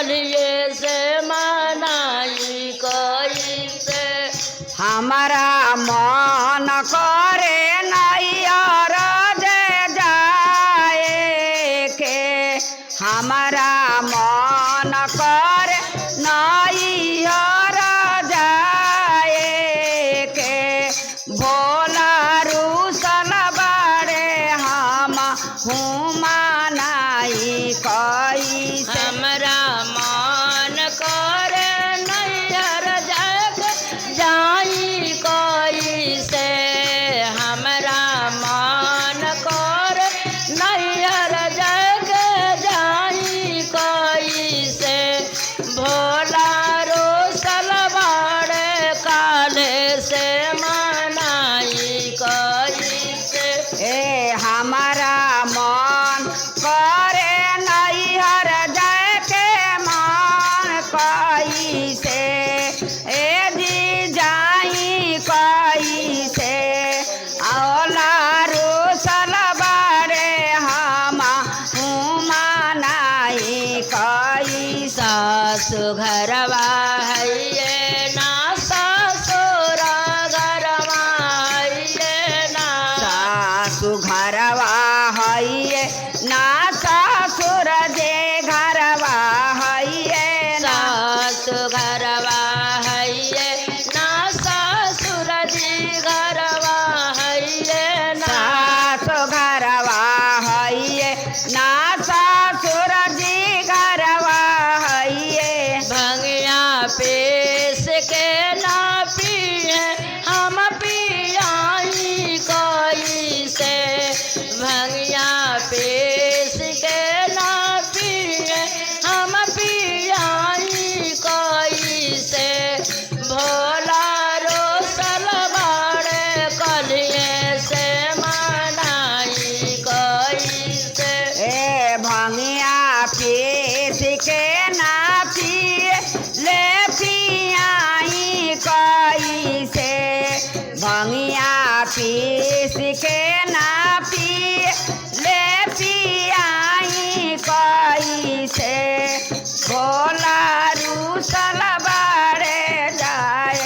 कलिए से मनाई कैसे। हमारा मन करे नैहर जे जाए के, हमारा मन करे नैहर जाए के। भोला रूसल बाड़े हम मनाई कैसे। हमरा मन करे नैहर जग जाई कैसे। हमरा मन करे नैहर जग जाई कैसे। भोला रोसल बाड़े काले से मनाई कैसे। ए हमारा मन करे नैहर जाए के मन कैसे। ए जी जाई कैसे। औला रूसल बाड़े हम मनाई कैसे। सासु घरवा है ना ससुर घरवा है ना। सासु घरवा है ना ससुर जे घरवा है ना। सासु घरवा है ना ससुर जी घरवा है ना। सासु घरवा है ना ससुर जी घरवा है। भंगिया पेश के ना पिए हम पियाई कैसे। भंगिया पेश के ना पिए हम पियाई कैसे। भोला रोसल बाड़े कलिए से मनाई कैसे। ए भंगिया पीस के ना पिए ले पियाई कैसे। भंगिया पीस के ना पिए ले पियाई कैसे। भोला रूसल बाड़े जाए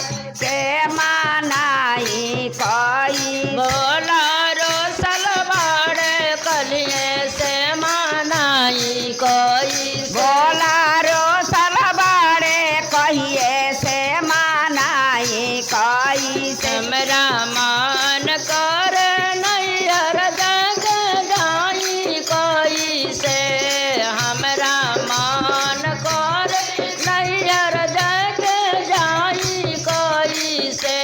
के मनाई कैसे। भोला रोसल बाड़े कलिए से मनाई कैसे। भोला रोसल बाड़े कहिए से मनाई कैसे। हमरा मन कर नैहर जग जाई कैसे। हमरा मन कर नैहर जग जाई कैसे।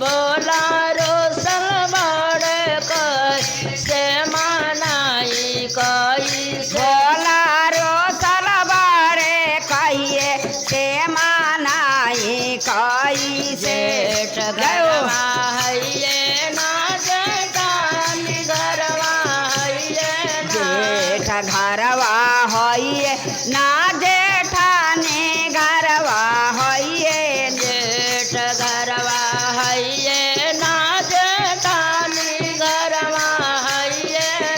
भोला रोसल बाड़े कैसे मनाई कैसे। भोला रोसल बाड़े कहिए से मनाई कैसे। जेठ घरवा है ना जेठानी घरवा है ना। जेठ घरवा है ना जेठानी घरवा है। जेठ घरवा है ना जेठानी घरवा है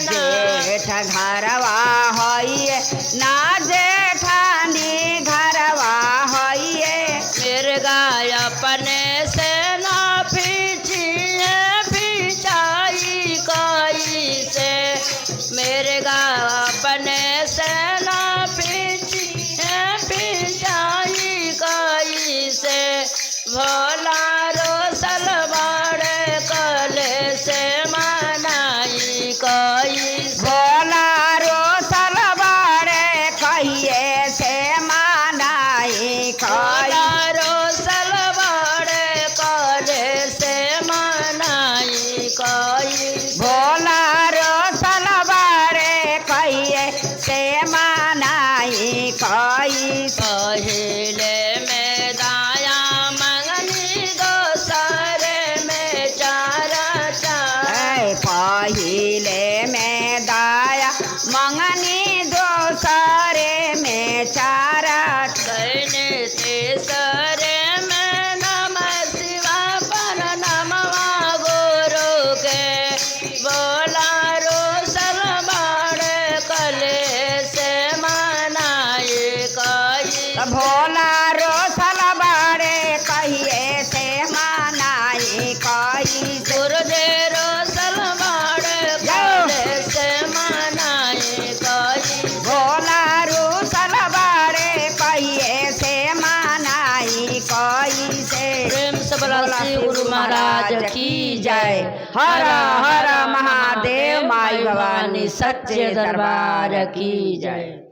ना। जेठ घरवा है ना जेठानी घरवा है। मिर्गा अपने से ना पीछिए पिछाई कैसे। मिर्गा अपने से ना पीछिए पिछाई कैसे। भोला रोसल बाड़े कले से मनाई कैसे। भोला रोसल बाड़े कहिए से मनाई भोला कैसे। रोसल बाड़े कले से मनाई कैसे। भोला रोसल बाड़े कहिए से मनाई कैसे। पहिले में दाया मंगनी दोसरे में चारा चार। पहिले में दाया मंगनी दोसरे में चारा। कहने तेसरे में नमः शिवा पर नमवा गुरु के। बोला रोसल बाड़े कले से मनाई कैसे। कई से गुरुदेव सलवार कैसे मनाए कई भोला रू सलवारे कहिए से मनाई कई से प्रेम से बोला श्री गुरु महाराज की जय। हर हर महादेव माई भवानी सच्चे दरबार की जय।